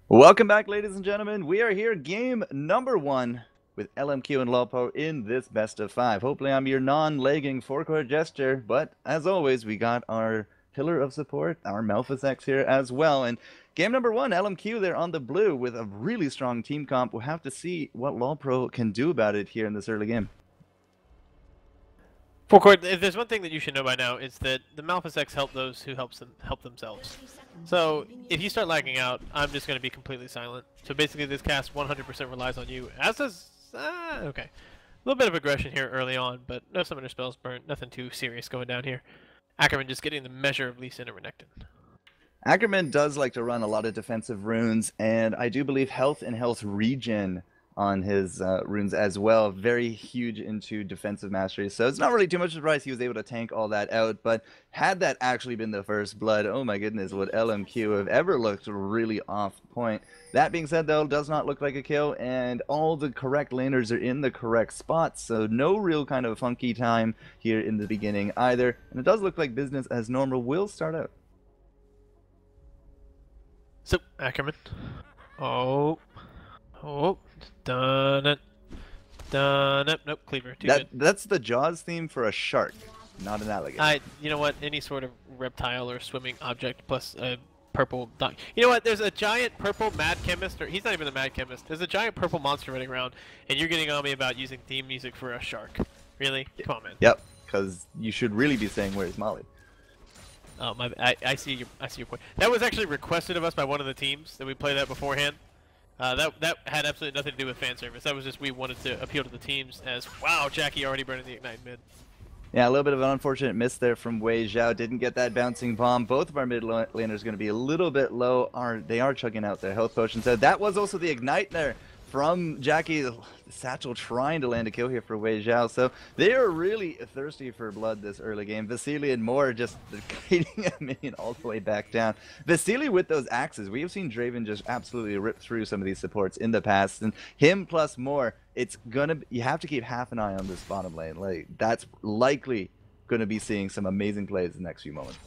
Welcome back, ladies and gentlemen. We are here, game number 1 with LMQ and LoLPro in this best of 5. Hopefully I'm your non-lagging forecourt gesture, but as always, we got our pillar of support, our Malphus here as well. And game number 1, LMQ, they're on the blue with a really strong team comp. We'll have to see what LoLPro can do about it here in this early game. Forecourt, if there's one thing that you should know by now, it's that the Malphus help those who help themselves. So if you start lagging out, I'm just going to be completely silent. So basically this cast 100% relies on you, as does, okay. A little bit of aggression here early on, but no summoner spells burnt, nothing too serious going down here. Ackerman just getting the measure of Lee Sin and Renekton. Ackerman does like to run a lot of defensive runes, and I do believe health and health regen on his runes as well. Very huge into defensive mastery, so it's not really too much surprise he was able to tank all that out. But had that actually been the first blood, oh my goodness, would LMQ have ever looked really off point. That being said, though, does not look like a kill, and all the correct laners are in the correct spots, so no real kind of funky time here in the beginning either. And it does look like business as normal will start out. So Ackerman, oh, done it. Nope, cleaver. Too good. That's the Jaws theme for a shark, not an alligator. You know what? Any sort of reptile or swimming object plus a purple dog. You know what? There's a giant purple mad chemist, or he's not even a mad chemist. There's a giant purple monster running around, and you're getting on me about using theme music for a shark. Really? Come on, man. Yep, because you should really be saying "Where's Molly?" Oh my! I see your point. That was actually requested of us by one of the teams that we played that beforehand. That had absolutely nothing to do with fan service. That was just we wanted to appeal to the teams as, wow, Jackie already burning the Ignite mid. Yeah, a little bit of an unfortunate miss there from Wei Zhao. Didn't get that bouncing bomb. Both of our mid laners going to be a little bit low. They are chugging out their health potions. So that was also the Ignite there from Jackie. Satchel trying to land a kill here for Wei Zhao. So they are really thirsty for blood this early game. Vasily and Moore just creating a minion all the way back down. Vasily with those axes. We have seen Draven just absolutely rip through some of these supports in the past. And him plus Moore, you have to keep half an eye on this bottom lane. Like, that's likely going to be seeing some amazing plays in the next few moments.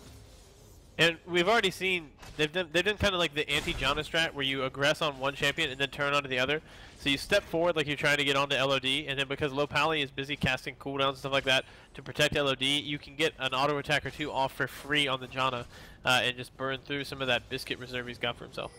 And we've already seen they've done kind of like the anti-Janna strat where you aggress on one champion and then turn onto the other. So you step forward like you're trying to get onto LOD, and then because LoPally is busy casting cooldowns and stuff like that to protect LOD, you can get an auto attack or two off for free on the Janna and just burn through some of that biscuit reserve he's got for himself.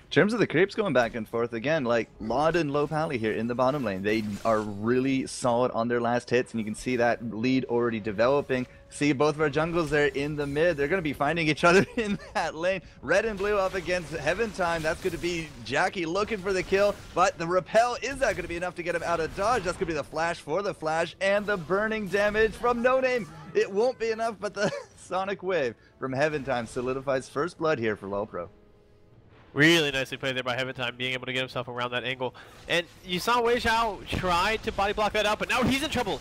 In terms of the creeps going back and forth, again, like Laud and LoPally here in the bottom lane, they are really solid on their last hits, and you can see that lead already developing. See both of our jungles there in the mid. They're going to be finding each other in that lane. Red and blue up against Heaven Time. That's going to be Jackie looking for the kill, but the repel, is that going to be enough to get him out of dodge? That's going to be the flash for the flash, and the burning damage from No Name. It won't be enough, but the Sonic Wave from Heaven Time solidifies first blood here for LoLPro. Really nicely played there by Heaven Time, being able to get himself around that angle. And you saw Wei Zhao try to body block that out, but now he's in trouble.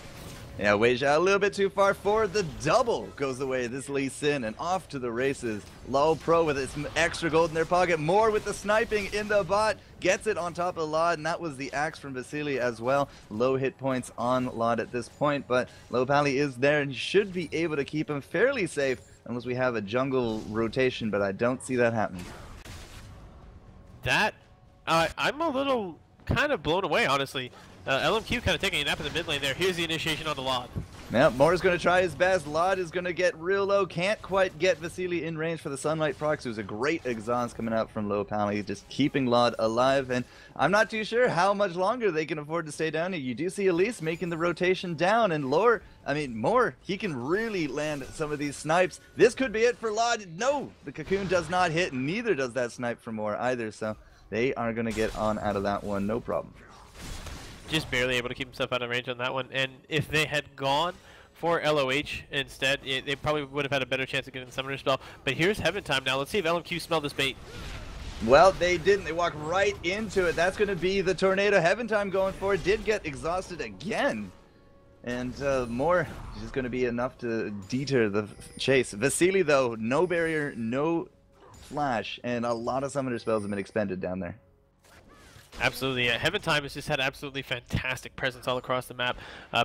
Yeah, Wei Zhao a little bit too far forward. The double goes away. This Lee Sin, and off to the races. LoLPro with its extra gold in their pocket. More with the sniping in the bot. Gets it on top of Laud, and that was the axe from Vasily as well. Low hit points on Laud at this point, but LoPally is there and should be able to keep him fairly safe unless we have a jungle rotation, but I don't see that happening. I'm a little kind of blown away, honestly. LMQ kind of taking a nap in the mid lane there. Here's the initiation on the Laud. Now, Moore's going to try his best. Laud is going to get real low. Can't quite get Vasily in range for the Sunlight procs. It was a great exhaust coming out from LoPally, just keeping Laud alive. And I'm not too sure how much longer they can afford to stay down here. You do see Elise making the rotation down, and Moore, he can really land some of these snipes. This could be it for Laud. No, the cocoon does not hit. Neither does that snipe from Moore either. So they are going to get on out of that one, no problem. Just barely able to keep himself out of range on that one. And if they had gone for LOH instead, they probably would have had a better chance of getting the Summoner spell. But here's Heaven Time now. Let's see if LMQ smell this bait. Well, they didn't. They walked right into it. That's going to be the Tornado. Heaven Time going for it. Did get exhausted again. And more is going to be enough to deter the chase. Vasily, though, no barrier, no flash, and a lot of Summoner spells have been expended down there. Absolutely, yeah. Heaven Time has just had absolutely fantastic presence all across the map,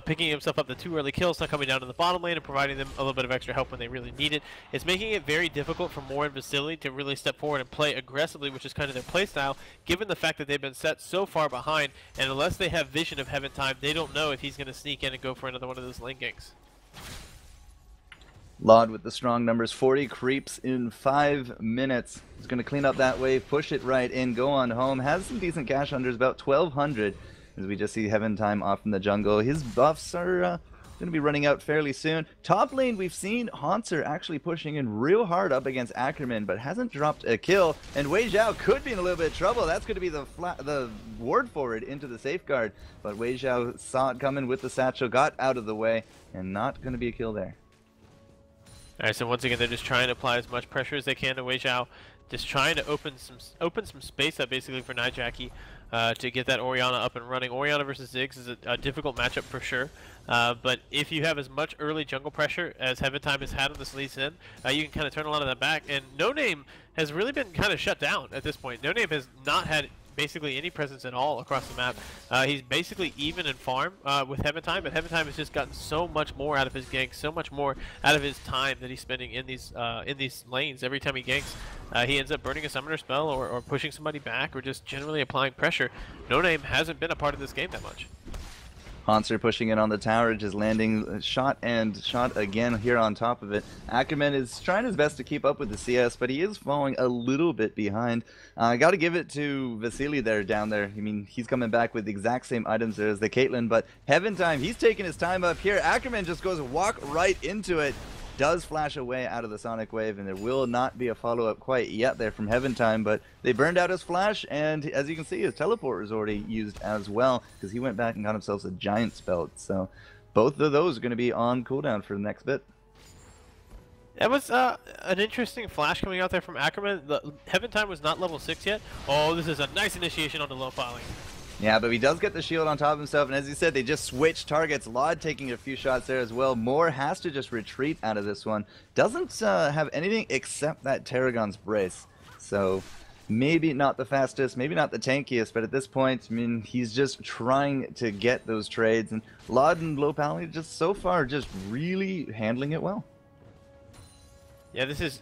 picking himself up the 2 early kills, not coming down to the bottom lane and providing them a little bit of extra help when they really need it. It's making it very difficult for Moore and Vasily to really step forward and play aggressively, which is kind of their play style, given the fact that they've been set so far behind, and unless they have vision of Heaven Time, they don't know if he's going to sneak in and go for another one of those lane ganks. Laud with the strong numbers, 40 creeps in 5 minutes. He's going to clean up that wave, push it right in, go on home. Has some decent cash unders, about 1,200, as we just see Heaven Time off in the jungle. His buffs are going to be running out fairly soon. Top lane, we've seen Hanser actually pushing in real hard up against Ackerman, but hasn't dropped a kill. And Wei Zhao could be in a little bit of trouble. That's going to be the ward forward into the safeguard. But Wei Zhao saw it coming with the satchel, got out of the way, and not going to be a kill there. Alright, so once again, they're just trying to apply as much pressure as they can to Wei Zhao, just trying to open some space up basically for Nijaki to get that Orianna up and running. Orianna versus Ziggs is a difficult matchup for sure, but if you have as much early jungle pressure as Heaven Time has had on this Lee Sin, you can kind of turn a lot of that back, and No Name has really been kind of shut down at this point. No Name has not had basically any presence at all across the map. He's basically even in farm with Heaven Time, but Heaven Time has just gotten so much more out of his gank, so much more out of his time that he's spending in these lanes. Every time he ganks, he ends up burning a summoner spell or pushing somebody back or just generally applying pressure. No Name hasn't been a part of this game that much. Hanser pushing in on the tower, just landing shot and shot again here on top of it. Ackerman is trying his best to keep up with the CS, but he is falling a little bit behind. Got to give it to Vasily there down there. I mean, he's coming back with the exact same items there as the Caitlyn, but Heaven Time, he's taking his time up here. Ackerman just goes walk right into it. Does flash away out of the Sonic Wave, and there will not be a follow-up quite yet there from Heaven Time, but they burned out his flash, and as you can see, his teleport was already used as well, because he went back and got himself a giant spell. So both of those are going to be on cooldown for the next bit. That was an interesting flash coming out there from Ackerman. The Heaven Time was not level 6 yet. Oh, this is a nice initiation on the low piling. Yeah, but he does get the shield on top of himself, and as you said, they just switch targets. Laud taking a few shots there as well. Moore has to just retreat out of this one. Doesn't have anything except that Tarragon's Brace. So maybe not the fastest, maybe not the tankiest, but at this point, I mean, he's just trying to get those trades. And Laud and LoLPro just so far just really handling it well. Yeah, this is...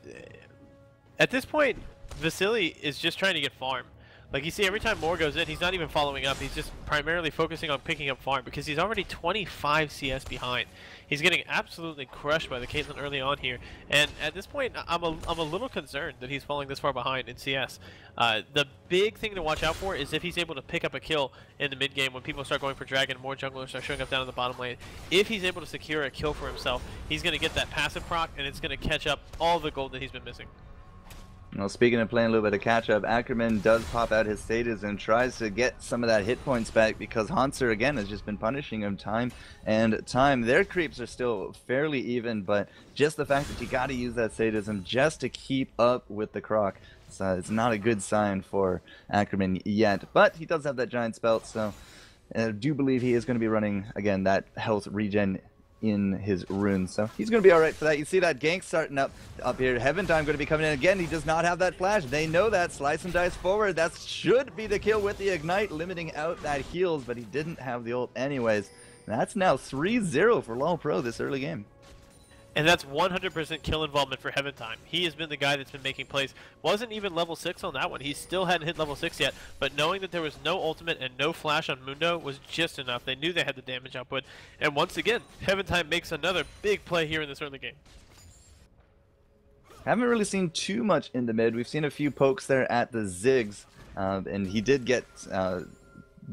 At this point, Vasily is just trying to get farm. Like you see, every time Moore goes in, he's not even following up. He's just primarily focusing on picking up farm because he's already 25 CS behind. He's getting absolutely crushed by the Caitlyn early on here, and at this point, I'm a little concerned that he's falling this far behind in CS. The big thing to watch out for is if he's able to pick up a kill in the mid game when people start going for dragon, more junglers start showing up down in the bottom lane. If he's able to secure a kill for himself, he's going to get that passive proc, and it's going to catch up all the gold that he's been missing. Well, speaking of playing a little bit of catch-up, Ackerman does pop out his status and tries to get some of that hit points back because Hanser, again, has just been punishing him time and time. Their creeps are still fairly even, but just the fact that you got to use that sadism just to keep up with the Croc, so it's not a good sign for Ackerman yet. But he does have that giant spell, so I do believe he is going to be running, again, that health regen in his runes, so he's going to be all right for that. You see that gank starting up here. Heaven Time going to be coming in again. He does not have that flash. They know that. Slice and dice forward. That should be the kill with the ignite, limiting out that heals, but he didn't have the ult anyways. That's now 3-0 for LoLPro this early game. And that's 100% kill involvement for Heaven Time. He has been the guy that's been making plays. Wasn't even level 6 on that one. He still hadn't hit level 6 yet, but knowing that there was no ultimate and no flash on Mundo was just enough. They knew they had the damage output. And once again, Heaven Time makes another big play here in this early game. Haven't really seen too much in the mid. We've seen a few pokes there at the Ziggs, and he did get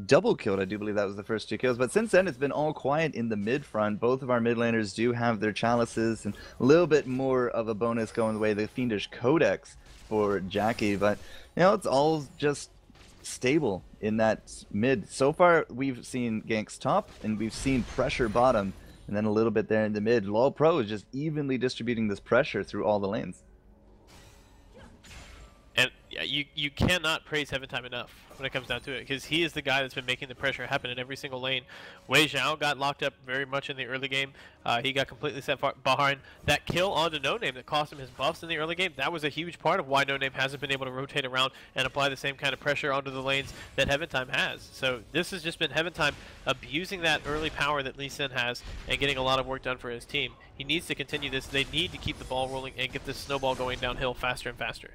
double killed. I do believe that was the first 2 kills, but since then it's been all quiet in the mid front. Both of our mid laners do have their chalices and a little bit more of a bonus going the way of the Fiendish Codex for Jackie, but you know, it's all just stable in that mid. So far we've seen ganks top and we've seen pressure bottom, and then a little bit there in the mid. LoLPro is just evenly distributing this pressure through all the lanes. And you cannot praise Heaven Time enough when it comes down to it, because he is the guy that's been making the pressure happen in every single lane. Wei Zhao got locked up very much in the early game. He got completely set behind. That kill onto No Name that cost him his buffs in the early game, that was a huge part of why No Name hasn't been able to rotate around and apply the same kind of pressure onto the lanes that Heaven Time has. So this has just been Heaven Time abusing that early power that Lee Sin has and getting a lot of work done for his team. He needs to continue this. They need to keep the ball rolling and get this snowball going downhill faster and faster.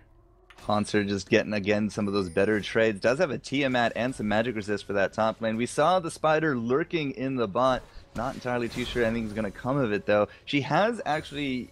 Hauntzer just getting, again, some of those better trades. Does have a Tiamat and some magic resist for that top lane. We saw the Spider lurking in the bot. Not entirely too sure anything's going to come of it, though. She has actually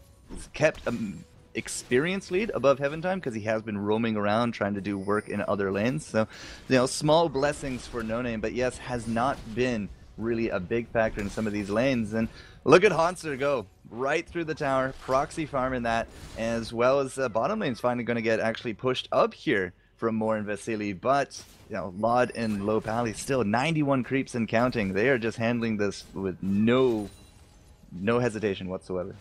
kept an experience lead above Heaven Time because he has been roaming around trying to do work in other lanes. So, you know, small blessings for No Name, but yes, has not been really a big factor in some of these lanes. And look at Hauntzer go right through the tower, proxy farming that, as well as bottom lane's finally going to get actually pushed up here from Moore and Vasily. But you know, Lod and LoPro still 91 creeps and counting. They are just handling this with no hesitation whatsoever.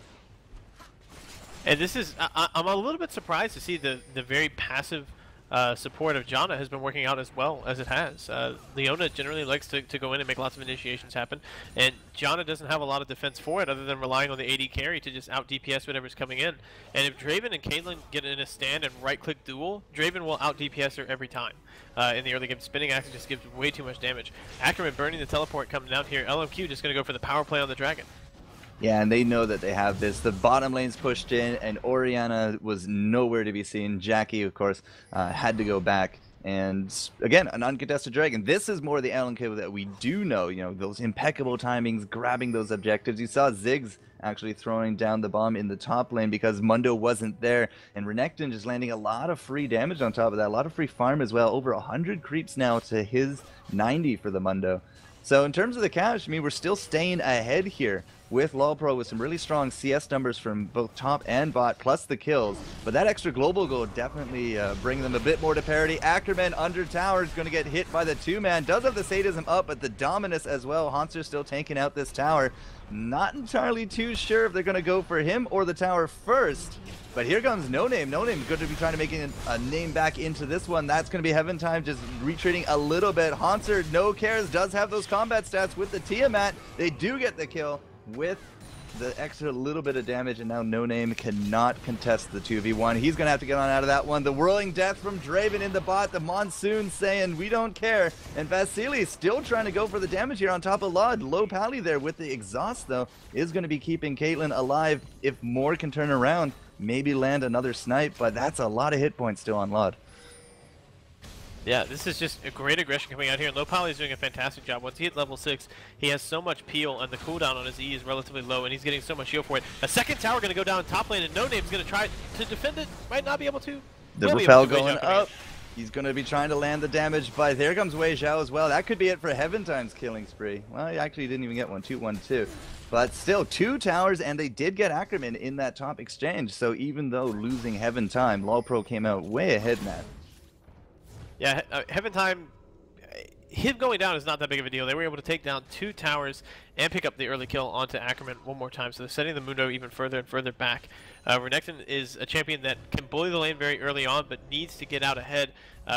And this is, I'm a little bit surprised to see the very passive support of Janna has been working out as well as it has. Leona generally likes to go in and make lots of initiations happen, and Janna doesn't have a lot of defense for it other than relying on the AD carry to just out DPS whatever's coming in. And if Draven and Caitlyn get in a stand and right-click duel, Draven will out DPS her every time. In the early game, spinning axe just gives way too much damage. Ackerman burning the teleport coming down here. LMQ just going to go for the power play on the dragon. Yeah, and they know that they have this. The bottom lane's pushed in, and Orianna was nowhere to be seen. Jackie, of course, had to go back. And again, an uncontested dragon. This is more the LMQ that we do know. You know, those impeccable timings, grabbing those objectives. You saw Ziggs actually throwing down the bomb in the top lane because Mundo wasn't there. And Renekton just landing a lot of free damage on top of that. A lot of free farm as well. Over 100 creeps now to his 90 for the Mundo. So in terms of the cash, I mean, we're still staying ahead here with LoLPro with some really strong CS numbers from both top and bot, plus the kills. But that extra global goal definitely bring them a bit more to parity. Ackerman under tower is going to get hit by the two-man. Does have the sadism up, but the dominus as well. Hauntzer still tanking out this tower. Not entirely too sure if they're going to go for him or the tower first. But here comes No Name. No Name going to be trying to make a name back into this one. That's going to be Heaven Time just retreating a little bit. Hauntzer, no cares, does have those combat stats with the Tiamat. They do get the kill with the extra little bit of damage, and now No Name cannot contest the 2v1. He's going to have to get on out of that one. The Whirling Death from Draven in the bot. The Monsoon saying, we don't care. And Vasily still trying to go for the damage here on top of Lod. Low Pally there with the exhaust, though, is going to be keeping Caitlyn alive. If Moore can turn around, maybe land another snipe, but that's a lot of hit points still on Lod. Yeah, this is just a great aggression coming out here, and LoPro is doing a fantastic job. Once he hit level 6, he has so much peel, and the cooldown on his E is relatively low, and he's getting so much shield for it. A second tower going to go down top lane, and No Name's going to try to defend it. Might not be able to. The rappel going up. He's going to be trying to land the damage, but there comes Wei Zhao as well. That could be it for Heaven Time's killing spree. Well, he actually didn't even get one. 2-1-2. But still, 2 towers, and they did get Ackerman in that top exchange. So even though losing Heaven Time, LoLPro came out way ahead in that. Yeah, Heaven Time, him going down is not that big of a deal. They were able to take down 2 towers and pick up the early kill onto Ackerman one more time. So they're setting the Mundo even further and further back. Renekton is a champion that can bully the lane very early on, but needs to get out ahead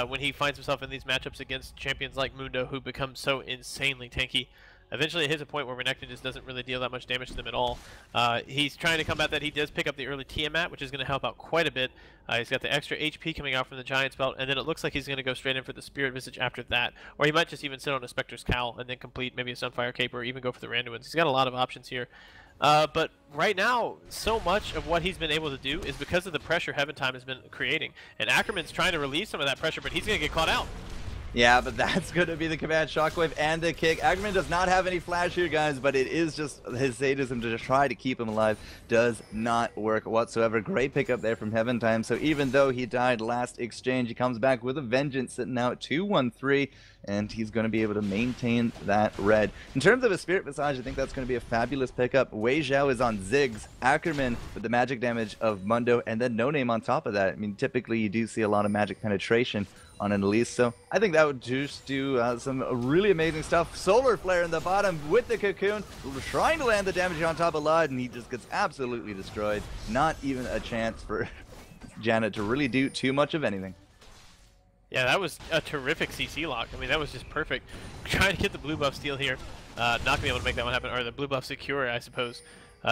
when he finds himself in these matchups against champions like Mundo, who become so insanely tanky. Eventually it hits a point where Renekton just doesn't really deal that much damage to them at all. He's trying to combat that. He does pick up the early Tiamat, which is going to help out quite a bit. He's got the extra HP coming out from the Giant's Belt, and then it looks like he's going to go straight in for the Spirit Visage after that. Or he might just even sit on a Spectre's Cowl and then complete maybe a Sunfire Cape, or even go for the Randuin's. He's got a lot of options here. But right now, so much of what he's been able to do is because of the pressure Heaven Time has been creating. And Ackerman's trying to release some of that pressure, but he's going to get caught out. Yeah, but that's going to be the command shockwave and the kick. Ackerman does not have any flash here, guys, but it is just his sadism to just try to keep him alive. Does not work whatsoever. Great pickup there from Heaven Time. So even though he died last exchange, he comes back with a vengeance, sitting now at 2-1-3, and he's going to be able to maintain that red. In terms of a Spirit Visage, I think that's going to be a fabulous pickup. Wei Zhao is on Ziggs, Ackerman with the magic damage of Mundo, and then No Name on top of that. I mean, typically you do see a lot of magic penetration on an Elise, so I think that would just do some really amazing stuff. Solar Flare in the bottom with the Cocoon, trying to land the damage on top of Lod, and he just gets absolutely destroyed. Not even a chance for Janet to really do too much of anything. Yeah, that was a terrific CC lock. I mean, that was just perfect. Trying to get the blue buff steal here. Not going to be able to make that one happen, or the blue buff secure, I suppose.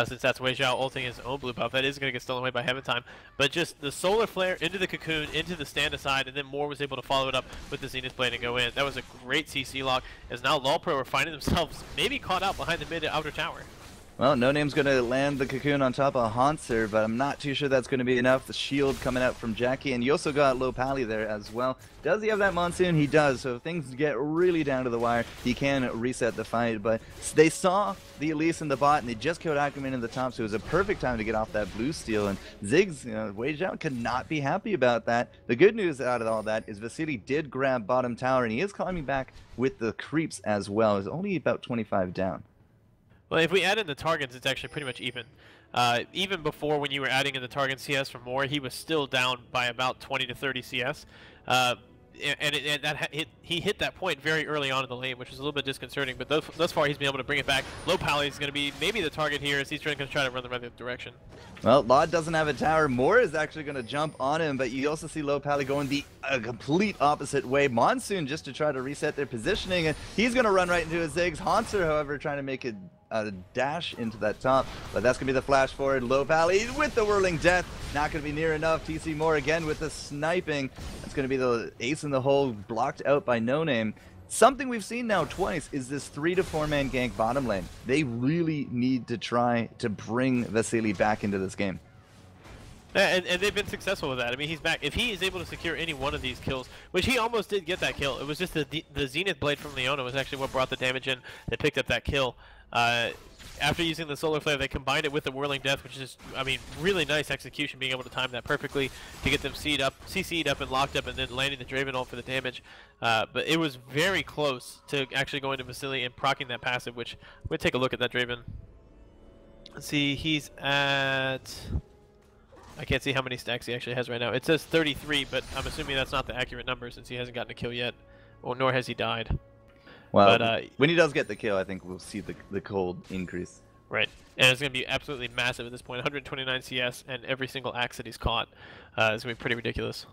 Since that's Wei Zhao ulting his own blue buff. That is going to get stolen away by Heaven Time. But just the Solar Flare into the Cocoon, into the stand aside, and then Moore was able to follow it up with the Zenith Blade and go in. That was a great CC lock, as now LoLPro are finding themselves maybe caught out behind the mid outer tower. Well, No Name's going to land the Cocoon on top of Hanser, but I'm not too sure that's going to be enough. The shield coming out from Jackie, and you also got LoPally there as well. Does he have that Monsoon? He does, so if things get really down to the wire, he can reset the fight, but they saw the Elise in the bot, and they just killed Ackerman in the top, so it was a perfect time to get off that blue steal, and Ziggs, Wei Zhao could not be happy about that. The good news out of all that is Vasily did grab bottom tower, and he is climbing back with the creeps as well. He's only about 25 down. Well, if we add in the targets, it's actually pretty much even. Even before, when you were adding in the target CS for Moore, he was still down by about 20 to 30 CS. He hit that point very early on in the lane, which was a little bit disconcerting. But thus far, he's been able to bring it back. LoPally is going to be maybe the target here, as he's going to try to run the right direction. Well, Laud doesn't have a tower. Moore is actually going to jump on him, but you also see LoPally going the complete opposite way. Monsoon just to try to reset their positioning, and he's going to run right into his Ziggs. Hanser, however, trying to make a dash into that top, but that's going to be the flash forward. LoPally with the whirling death. Not going to be near enough. TC Moore again with the sniping. That's going to be the ace in the hole, blocked out by No Name. Something we've seen now twice is this 3 to 4 man gank bottom lane. They really need to try to bring Vasily back into this game. Yeah, and they've been successful with that. I mean, he's back. If he is able to secure any one of these kills, which he almost did get that kill, it was just the Zenith Blade from Leona was actually what brought the damage in that picked up that kill. After using the Solar Flare, they combined it with the Whirling Death, which is, I mean, really nice execution, being able to time that perfectly to get them CC'd up and locked up, and then landing the Draven ult for the damage. But it was very close to actually going to Vasily and proccing that passive, which we'll take a look at that Draven. Let's see, he's at... I can't see how many stacks he actually has right now. It says 33, but I'm assuming that's not the accurate number since he hasn't gotten a kill yet, or nor has he died. Well, but, when he does get the kill, I think we'll see the cold increase. Right, and it's going to be absolutely massive at this point. 129 CS, and every single axe that he's caught is going to be pretty ridiculous.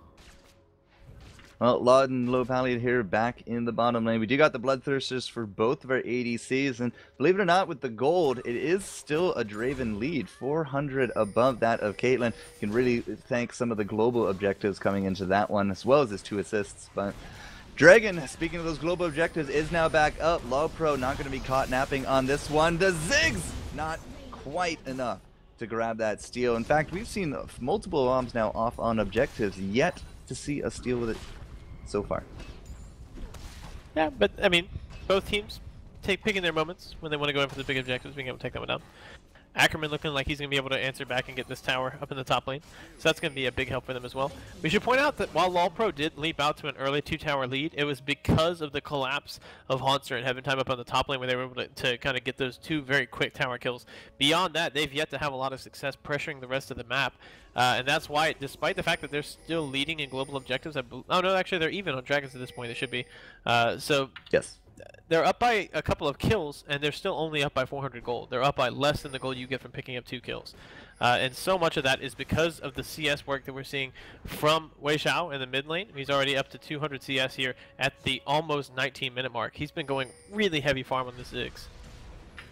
Well, Laud and LoPally here back in the bottom lane. We do got the Bloodthirsters for both of our ADCs, and believe it or not, with the gold, it is still a Draven lead, 400 above that of Caitlyn. You can really thank some of the global objectives coming into that one, as well as his 2 assists, but... Dragon, speaking of those global objectives, is now back up. LoLPro not going to be caught napping on this one. The Ziggs, not quite enough to grab that steal. In fact, we've seen multiple bombs now off on objectives, yet to see a steal with it so far. Yeah, but, I mean, both teams picking their moments when they want to go in for the big objectives, being able to take that one down. Ackerman looking like he's going to be able to answer back and get this tower up in the top lane. So that's going to be a big help for them as well. We should point out that while LoLPro did leap out to an early 2-tower lead, it was because of the collapse of Hanser and Heaven Time up on the top lane where they were able to kind of get those 2 very quick tower kills. Beyond that, they've yet to have a lot of success pressuring the rest of the map. And that's why, despite the fact that they're still leading in global objectives, oh no, actually they're even on Dragons at this point, they should be. So yes. They're up by a couple of kills, and they're still only up by 400 gold. They're up by less than the gold you get from picking up 2 kills. And so much of that is because of the CS work that we're seeing from Wei Zhao in the mid lane. He's already up to 200 CS here at the almost 19-minute mark. He's been going really heavy farm on the Ziggs.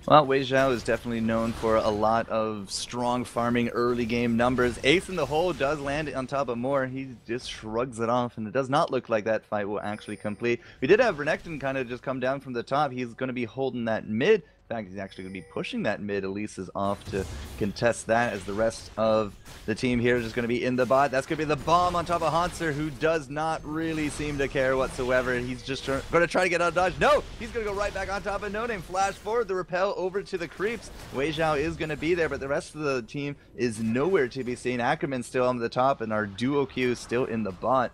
Well, Wei Zhao is definitely known for a lot of strong farming early game numbers. Ace in the hole does land on top of Moore. He just shrugs it off, and it does not look like that fight will actually complete. We did have Renekton kind of just come down from the top. He's going to be holding that mid. In fact, he's actually going to be pushing that mid. Elise is off to contest that, as the rest of the team here is just going to be in the bot. That's going to be the bomb on top of Hanser, who does not really seem to care whatsoever. He's just going to try to get out of dodge. No! He's going to go right back on top of No Name. Flash forward, the repel over to the creeps. Wei Zhao is going to be there, but the rest of the team is nowhere to be seen. Ackerman still on the top, and our duo Q still in the bot.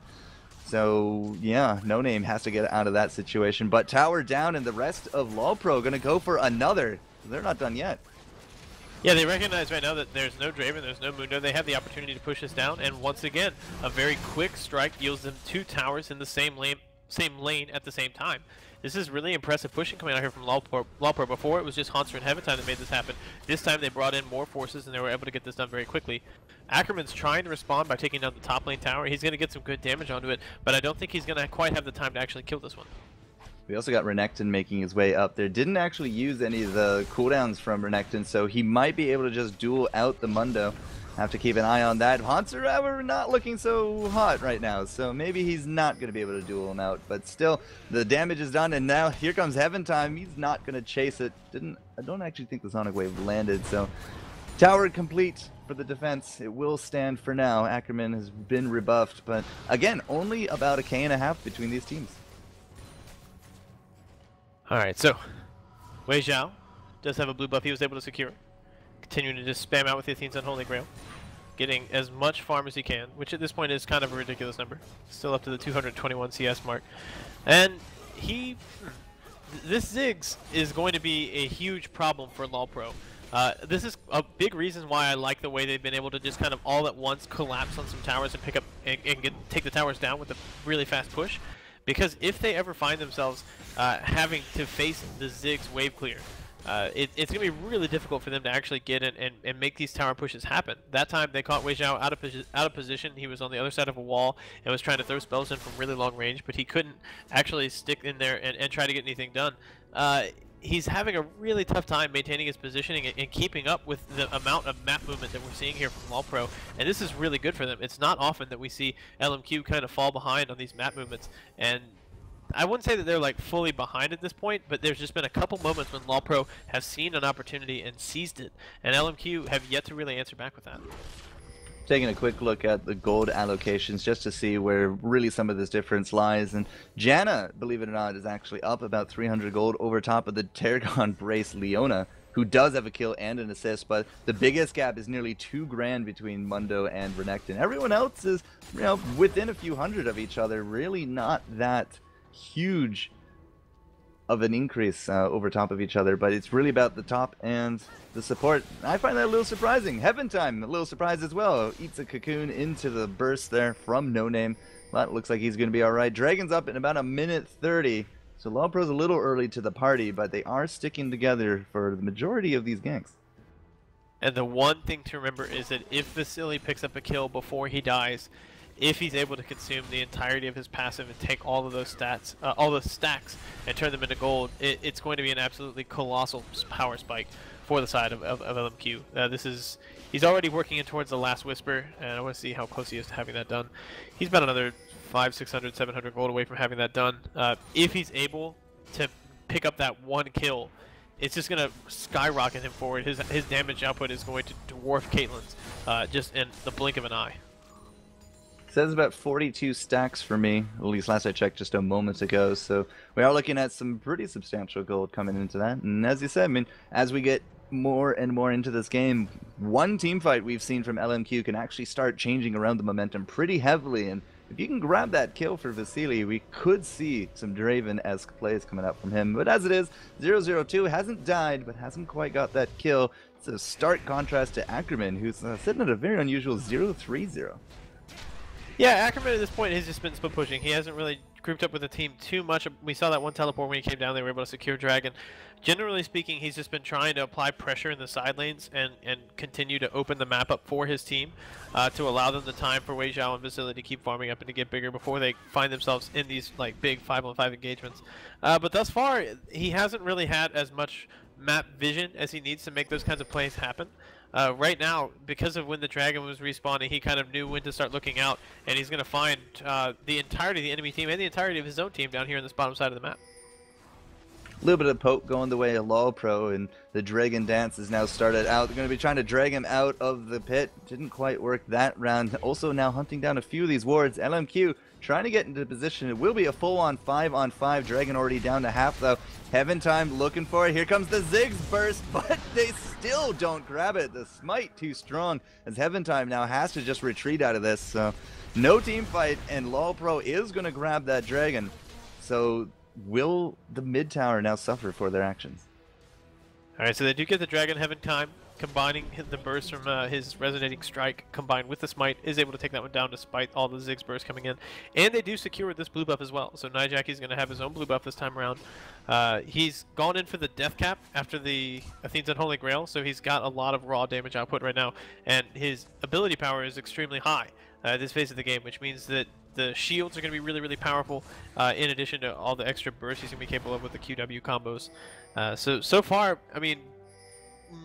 So, yeah, No Name has to get out of that situation. But tower down, and the rest of LoLPro going to go for another. They're not done yet. Yeah, they recognize right now that there's no Draven, there's no Mundo. They have the opportunity to push this down, and once again, a very quick strike yields them 2 towers in the same lane at the same time. This is really impressive pushing coming out here from LoLPro. Before, it was just Haunter and Heaventime that made this happen. This time, they brought in more forces, and they were able to get this done very quickly. Ackerman's trying to respond by taking down the top lane tower. He's going to get some good damage onto it, but I don't think he's going to quite have the time to actually kill this one. We also got Renekton making his way up there. Didn't actually use any of the cooldowns from Renekton, so he might be able to just duel out the Mundo. Have to keep an eye on that. Haunter, however, not looking so hot right now, so maybe he's not going to be able to duel him out. But still, the damage is done, and now here comes Heaventime. He's not going to chase it. I don't actually think the Sonic Wave landed, so tower complete for the defense. It will stand for now. Ackerman has been rebuffed, but again, only about a K.5 between these teams. Alright, so Wei Zhao does have a blue buff he was able to secure. Continuing to just spam out with the Athene's Unholy Grail. Getting as much farm as he can, which at this point is kind of a ridiculous number. Still up to the 221 CS mark. And this Ziggs is going to be a huge problem for LoLPro. This is a big reason why I like the way they've been able to just kind of all at once collapse on some towers and pick up and take the towers down with a really fast push. Because if they ever find themselves having to face the Ziggs wave clear, it's going to be really difficult for them to actually get in and make these tower pushes happen. That time they caught Wei Zhao out of position. He was on the other side of a wall and was trying to throw spells in from really long range, but he couldn't actually stick in there and try to get anything done. He's having a really tough time maintaining his positioning and keeping up with the amount of map movement that we're seeing here from LoLPro, and this is really good for them. It's not often that we see LMQ kind of fall behind on these map movements, and I wouldn't say that they're like fully behind at this point, but there's just been a couple moments when LoLPro have seen an opportunity and seized it, and LMQ have yet to really answer back with that. Taking a quick look at the gold allocations just to see where really some of this difference lies. And Janna, believe it or not, is actually up about 300 gold over top of the Targon Brace Leona, who does have a kill and an assist, but the biggest gap is nearly 2 grand between Mundo and Renekton. Everyone else is, you know, within a few hundred of each other, really not that huge of an increase over top of each other, but it's really about the top and the support. I find that a little surprising. Heaventime, a little surprised as well. Eats a cocoon into the burst there from No Name, but it looks like he's going to be alright. Dragon's up in about a minute 30, so LoLPro's a little early to the party, but they are sticking together for the majority of these ganks. And the one thing to remember is that if Vasily picks up a kill before he dies, if he's able to consume the entirety of his passive and take all of those stats, all those stacks, and turn them into gold, it's going to be an absolutely colossal power spike for the side of LMQ. He's already working in towards the last whisper, and I want to see how close he is to having that done. He's about another 500, 600, 700 gold away from having that done. If he's able to pick up that one kill, it's just going to skyrocket him forward. His damage output is going to dwarf Caitlyn's just in the blink of an eye. Says about 42 stacks for me, at least last I checked just a moment ago, so we are looking at some pretty substantial gold coming into that. And as you said, I mean, as we get more and more into this game, one team fight we've seen from LMQ can actually start changing around the momentum pretty heavily, and if you can grab that kill for Vasily, we could see some Draven-esque plays coming out from him. But as it is, 002 hasn't died, but hasn't quite got that kill. It's a stark contrast to Ackerman, who's sitting at a very unusual 0-3-0. Yeah, Ackerman at this point has just been split pushing. He hasn't really grouped up with the team too much. We saw that one teleport when he came down, they were able to secure Dragon. Generally speaking, he's just been trying to apply pressure in the side lanes and continue to open the map up for his team to allow them the time for Wei Zhao and Vasily to keep farming up and to get bigger before they find themselves in these like big 5-on-5 engagements. But thus far, he hasn't really had as much map vision as he needs to make those kinds of plays happen. Right now, because of when the dragon was respawning, he kind of knew when to start looking out, and he's going to find the entirety of the enemy team and the entirety of his own team down here on this bottom side of the map. A little bit of poke going the way of LoLPro, and the Dragon Dance has now started out. They're going to be trying to drag him out of the pit. Didn't quite work that round. Also now hunting down a few of these wards. LMQ trying to get into position. It will be a full-on 5-on-5. Dragon already down to half, though. Heaventime looking for it. Here comes the Ziggs burst, but they still don't grab it. The smite too strong, as Heaventime now has to just retreat out of this. So no team fight, and LoLPro is going to grab that Dragon. So will the mid tower now suffer for their actions? Alright, so they do get the Dragon Heaventime. combining the burst from his resonating strike combined with the smite is able to take that one down despite all the Ziggs burst coming in. And they do secure this blue buff as well. So Nijacky's going to have his own blue buff this time around. He's gone in for the death cap after the Athene's Unholy Grail, so he's got a lot of raw damage output right now, and his ability power is extremely high this phase of the game, which means that the shields are going to be really, really powerful, in addition to all the extra bursts he's going to be capable of with the QW combos. So far, I mean,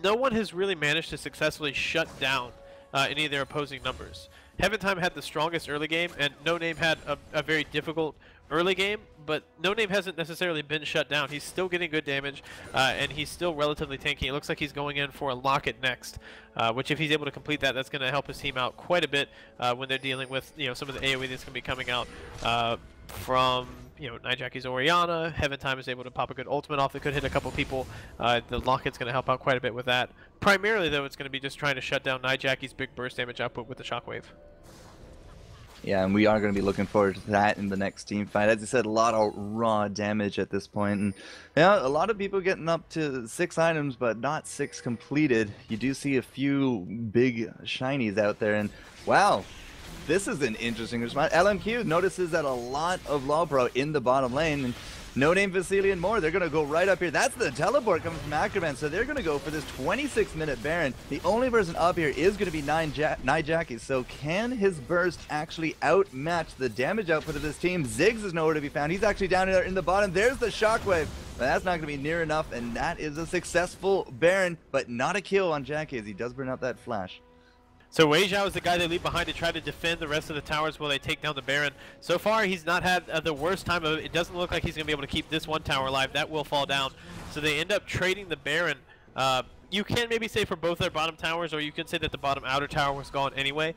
no one has really managed to successfully shut down any of their opposing numbers. Heaven Time had the strongest early game, and No Name had a very difficult early game, but No Name hasn't necessarily been shut down. He's still getting good damage, and he's still relatively tanky. It looks like he's going in for a Locket next, which if he's able to complete that, that's going to help his team out quite a bit when they're dealing with some of the AoE that's going to be coming out from Nijacky's Orianna. Heaven Time is able to pop a good ultimate off that could hit a couple people. The Locket's going to help out quite a bit with that. Primarily, though, it's going to be just trying to shut down Nijacky's big burst damage output with the Shockwave. Yeah, and we are going to be looking forward to that in the next team fight. As I said, a lot of raw damage at this point. And yeah, a lot of people getting up to 6 items, but not 6 completed. You do see a few big shinies out there, and wow, this is an interesting response. LMQ notices that a lot of LoLPro in the bottom lane, and No Name, Vasily, and more. They're going to go right up here. That's the teleport coming from Ackerman, so they're going to go for this 26-minute Baron. The only person up here is going to be Nijacky, so can his burst actually outmatch the damage output of this team? Ziggs is nowhere to be found. He's actually down there in the bottom. There's the Shockwave, but that's not going to be near enough, and that is a successful Baron, but not a kill on Jackie, as he does burn out that flash. So Wei Zhao is the guy they leave behind to try to defend the rest of the towers while they take down the Baron. So far, he's not had the worst time of it. It doesn't look like he's going to be able to keep this one tower alive. That will fall down. So they end up trading the Baron. You can maybe say for both their bottom towers, or you can say that the bottom outer tower was gone anyway.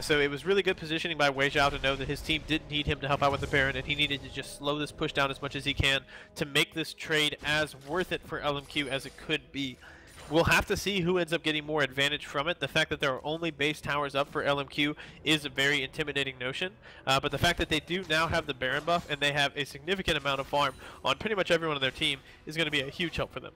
So it was really good positioning by Wei Zhao to know that his team didn't need him to help out with the Baron, and he needed to just slow this push down as much as he can to make this trade as worth it for LMQ as it could be. We'll have to see who ends up getting more advantage from it. The fact that there are only base towers up for LMQ is a very intimidating notion. But the fact that they do now have the Baron buff and they have a significant amount of farm on pretty much everyone on their team is going to be a huge help for them.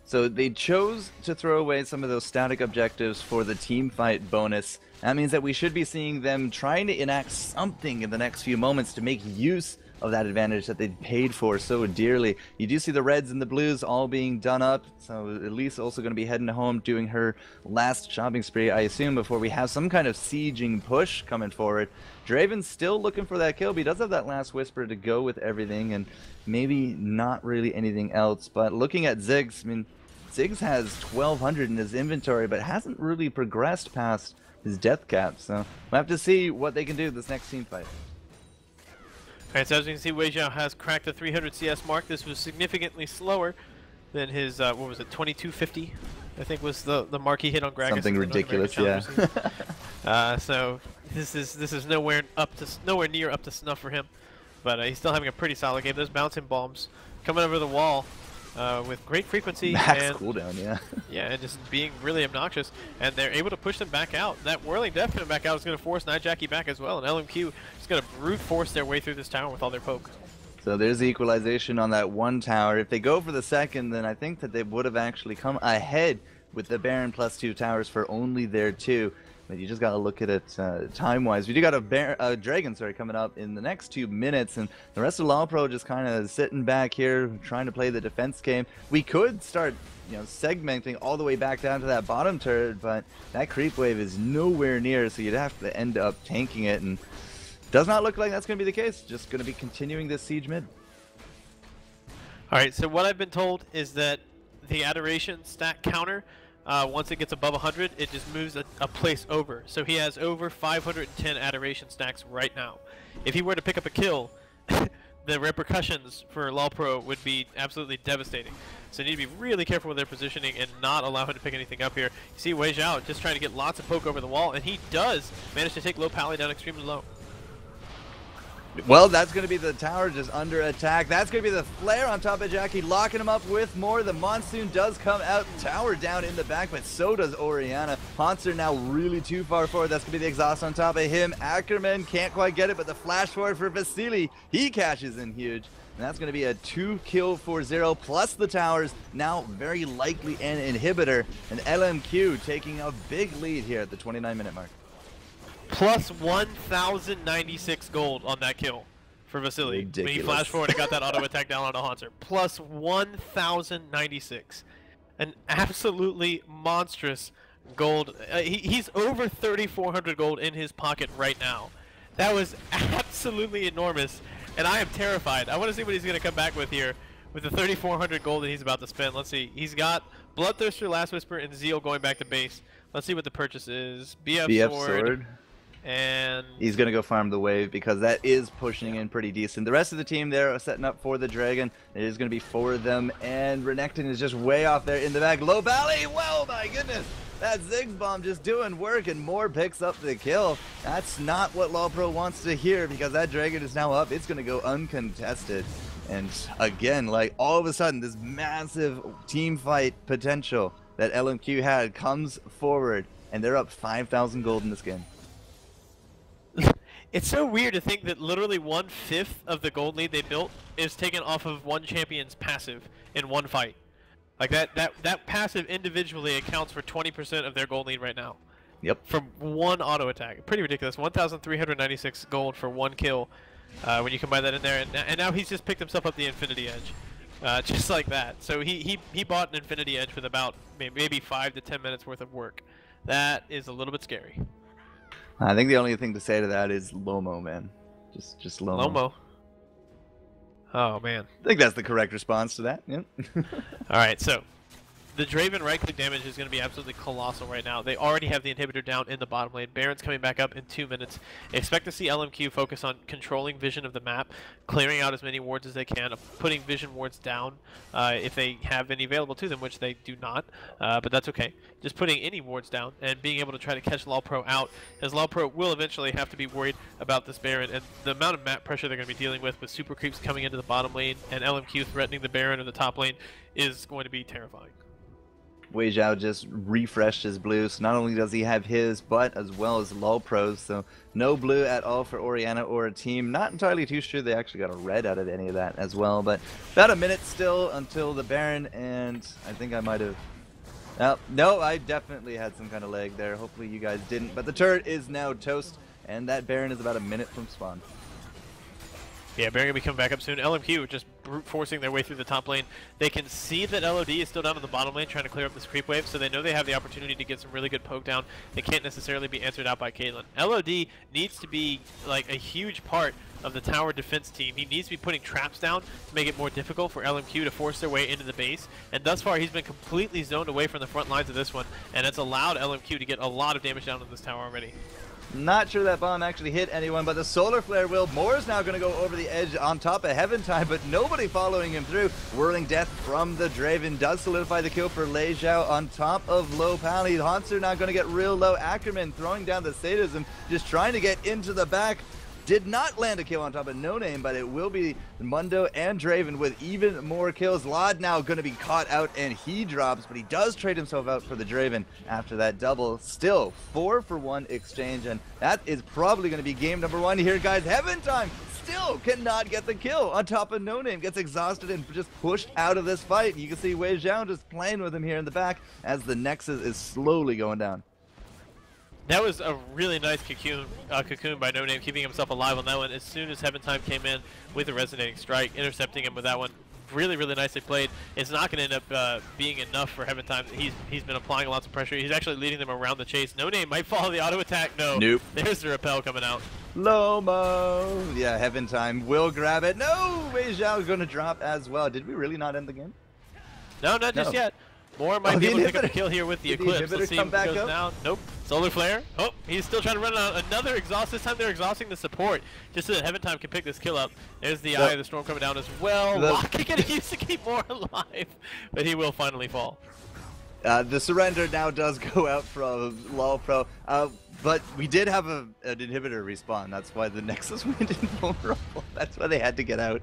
So they chose to throw away some of those static objectives for the team fight bonus. That means that we should be seeing them trying to enact something in the next few moments to make use of that advantage that they paid for so dearly. You do see the reds and the blues all being done up, so Elise also going to be heading home doing her last shopping spree, I assume, before we have some kind of sieging push coming forward. Draven's still looking for that kill, but he does have that last whisper to go with everything, and maybe not really anything else. But looking at Ziggs, I mean, Ziggs has 1200 in his inventory, but hasn't really progressed past his death cap, so we'll have to see what they can do this next team fight. Alright, so as you can see, Wei Zhao has cracked the 300 CS mark. This was significantly slower than his, what was it, 2250? I think was the mark he hit on Gragas. Something ridiculous, yeah. So this is nowhere near up to snuff for him, but he's still having a pretty solid game. Those bouncing bombs coming over the wall with great frequency. Max and cooldown, yeah. Yeah, and just being really obnoxious, and they're able to push them back out. That Whirling Death coming back out is going to force Nijacky back as well, and LMQ is going to brute force their way through this tower with all their poke. So there's the equalization on that one tower. If they go for the second, then I think that they would have actually come ahead with the Baron plus 2 towers for only their 2. But you just got to look at it time-wise. We do got a Dragon, coming up in the next 2 minutes, and the rest of LoLPro just kind of sitting back here, trying to play the defense game. We could start, segmenting all the way back down to that bottom turret, but that creep wave is nowhere near, so you'd have to end up tanking it, and does not look like that's going to be the case. Just going to be continuing this siege mid. All right, so what I've been told is that the Adoration stack counter, once it gets above 100, it just moves a place over. So he has over 510 Adoration stacks right now. If he were to pick up a kill, the repercussions for LoLPro would be absolutely devastating. So you need to be really careful with their positioning and not allow him to pick anything up here. You see Wei Zhao just trying to get lots of poke over the wall, and he does manage to take low pally down extremely low. Well, that's going to be the tower just under attack. That's going to be the flare on top of Jackie, locking him up with more. The Monsoon does come out, tower down in the back, but so does Orianna. Haunter now really too far forward. That's going to be the exhaust on top of him. Ackerman can't quite get it, but the flash forward for Vasily, he cashes in huge. And that's going to be a 2-kill for 0, plus the towers, now very likely an inhibitor. And LMQ taking a big lead here at the 29-minute mark. Plus 1,096 gold on that kill for Vasily. Ridiculous. When he flashed forward and got that auto attack down on a Haunter. Plus 1,096. An absolutely monstrous gold. He's over 3,400 gold in his pocket right now. That was absolutely enormous, and I am terrified. I want to see what he's going to come back with here with the 3,400 gold that he's about to spend. Let's see. He's got Bloodthirster, Last Whisper, and Zeal going back to base. Let's see what the purchase is. BF sword. And he's going to go farm the wave because that is pushing in pretty decent. The rest of the team there are setting up for the dragon. It is going to be for them, and Renekton is just way off there in the back. Low Valley, whoa, my goodness. That Ziggs bomb just doing work, and Moore picks up the kill. That's not what LoLPro wants to hear because that dragon is now up. It's going to go uncontested. And again, like all of a sudden, this massive team fight potential that LMQ had comes forward, and they're up 5,000 gold in this game. It's so weird to think that literally 1/5 of the gold lead they built is taken off of one champion's passive in one fight. Like that passive individually accounts for 20% of their gold lead right now. Yep. From one auto attack. Pretty ridiculous. 1,396 gold for one kill when you combine that in there. And now he's just picked himself up the Infinity Edge. Just like that. So he bought an Infinity Edge with about maybe 5 to 10 minutes worth of work. That is a little bit scary. I think the only thing to say to that is Lomo, man. Just Lomo. Lomo. Oh, man. I think that's the correct response to that. Yep. Alright, so the Draven right-click damage is going to be absolutely colossal right now. They already have the inhibitor down in the bottom lane. Baron's coming back up in 2 minutes. Expect to see LMQ focus on controlling vision of the map, clearing out as many wards as they can, putting vision wards down if they have any available to them, which they do not, but that's okay. Just putting any wards down and being able to try to catch LoLPro out, as LoLPro will eventually have to be worried about this Baron, and the amount of map pressure they're going to be dealing with super creeps coming into the bottom lane and LMQ threatening the Baron in the top lane is going to be terrifying. Wei Zhao just refreshed his blue, so not only does he have his, but as well as LoLPro's, so no blue at all for Orianna or a team. Not entirely too sure they actually got a red out of any of that as well, but about a minute still until the Baron, and I think I might have... no, I definitely had some kind of lag there. Hopefully you guys didn't, but the turret is now toast, and that Baron is about a minute from spawn. Yeah, Baron gonna be coming back up soon. LMQ just brute forcing their way through the top lane. They can see that LOD is still down in the bottom lane trying to clear up this creep wave, so they know they have the opportunity to get some really good poke down. They can't necessarily be answered out by Caitlyn. LOD needs to be like a huge part of the tower defense team. He needs to be putting traps down to make it more difficult for LMQ to force their way into the base. And thus far, he's been completely zoned away from the front lines of this one, and it's allowed LMQ to get a lot of damage down on this tower already. Not sure that bomb actually hit anyone, but the solar flare will. Moore's now going to go over the edge on top of Heaven Time, but nobody following him through. Whirling Death from the Draven does solidify the kill for Lei Zhao on top of Low Pally. Haunter now going to get real low. Ackerman throwing down the sadism, just trying to get into the back. Did not land a kill on top of No Name, but it will be Mundo and Draven with even more kills. Lod now going to be caught out, and he drops, but he does trade himself out for the Draven after that double. Still 4-for-1 exchange, and that is probably going to be game number 1 here, guys. Heaven Time still cannot get the kill on top of No Name. Gets exhausted and just pushed out of this fight. You can see Wei Zhao just playing with him here in the back as the Nexus is slowly going down. That was a really nice cocoon by No Name, keeping himself alive on that one. As soon as Heaven Time came in with a resonating strike, intercepting him with that one. Really, really nicely played. It's not going to end up being enough for Heaven Time. He's been applying lots of pressure. He's actually leading them around the chase. No Name might follow the auto attack. No. Nope. There's the repel coming out. Lomo. Yeah, Heaven Time will grab it. No, Wei Zhao is going to drop as well. Did we really not end the game? No, not just yet. Moore might be able to pick up a kill here with the Eclipse. Let's see who goes down. Nope. Solar Flare. Oh, he's still trying to run out another exhaust. This time they're exhausting the support just so that Heaven Time can pick this kill up. There's the Eye of the Storm coming down as well. Locking it used to keep Moore alive, but he will finally fall. The surrender now does go out from LoLPro, but we did have an inhibitor respawn. That's why the Nexus went invulnerable. That's why they had to get out.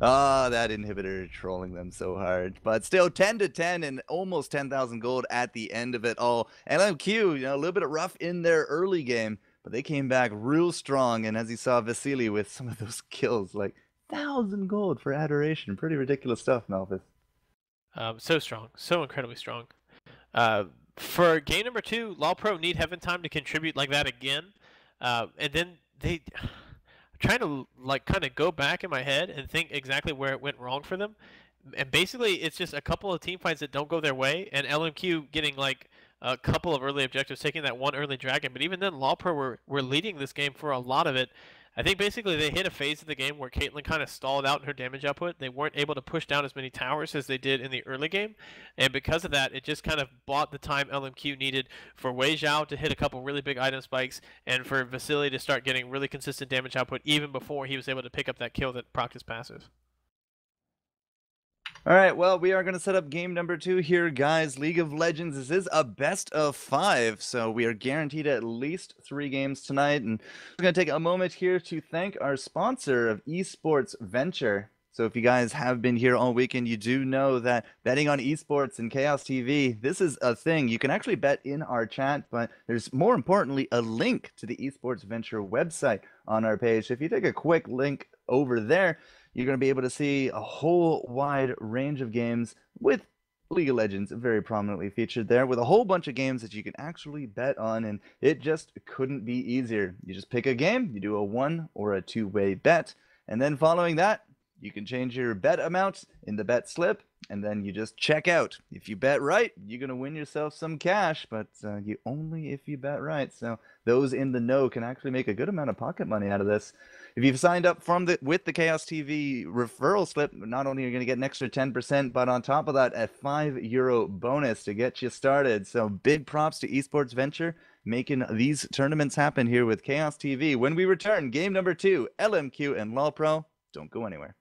Ah, that inhibitor trolling them so hard. But still, 10-10 and almost 10,000 gold at the end of it all. LMQ, a little bit of rough in their early game, but they came back real strong. And as you saw, Vasily with some of those kills, like 1,000 gold for adoration. Pretty ridiculous stuff, Malphus. So strong, so incredibly strong. For game number 2, LoLPro need Heaven Time to contribute like that again, and then they trying to like kind of go back in my head and think exactly where it went wrong for them, and basically it's just a couple of team fights that don't go their way, and LMQ getting like a couple of early objectives, taking that one early dragon. But even then, LoLPro were leading this game for a lot of it. I think basically they hit a phase of the game where Caitlyn kind of stalled out in her damage output. They weren't able to push down as many towers as they did in the early game, and because of that, it just kind of bought the time LMQ needed for Wei Zhao to hit a couple really big item spikes, and for Vasily to start getting really consistent damage output even before he was able to pick up that kill that procced his passive. All right, well, we are going to set up game number 2 here, guys. League of Legends, this is a best of 5, so we are guaranteed at least 3 games tonight. And we're going to take a moment here to thank our sponsor of Esports Venture. So if you guys have been here all weekend, you do know that betting on esports and Chaos TV, this is a thing. You can actually bet in our chat, but there's more importantly a link to the Esports Venture website on our page. So if you take a quick link over there, you're going to be able to see a whole wide range of games with League of Legends very prominently featured there, with a whole bunch of games that you can actually bet on, and it just couldn't be easier. You just pick a game, you do a 1 or a 2-way bet, and then following that, you can change your bet amount in the bet slip, and then you just check out. If you bet right, you're going to win yourself some cash, but you only if you bet right. So those in the know can actually make a good amount of pocket money out of this. If you've signed up with the Chaos TV referral slip, not only are you going to get an extra 10%, but on top of that, a €5 bonus to get you started. So big props to Esports Venture making these tournaments happen here with Chaos TV. When we return, game number 2, LMQ and LoLPro. Don't go anywhere.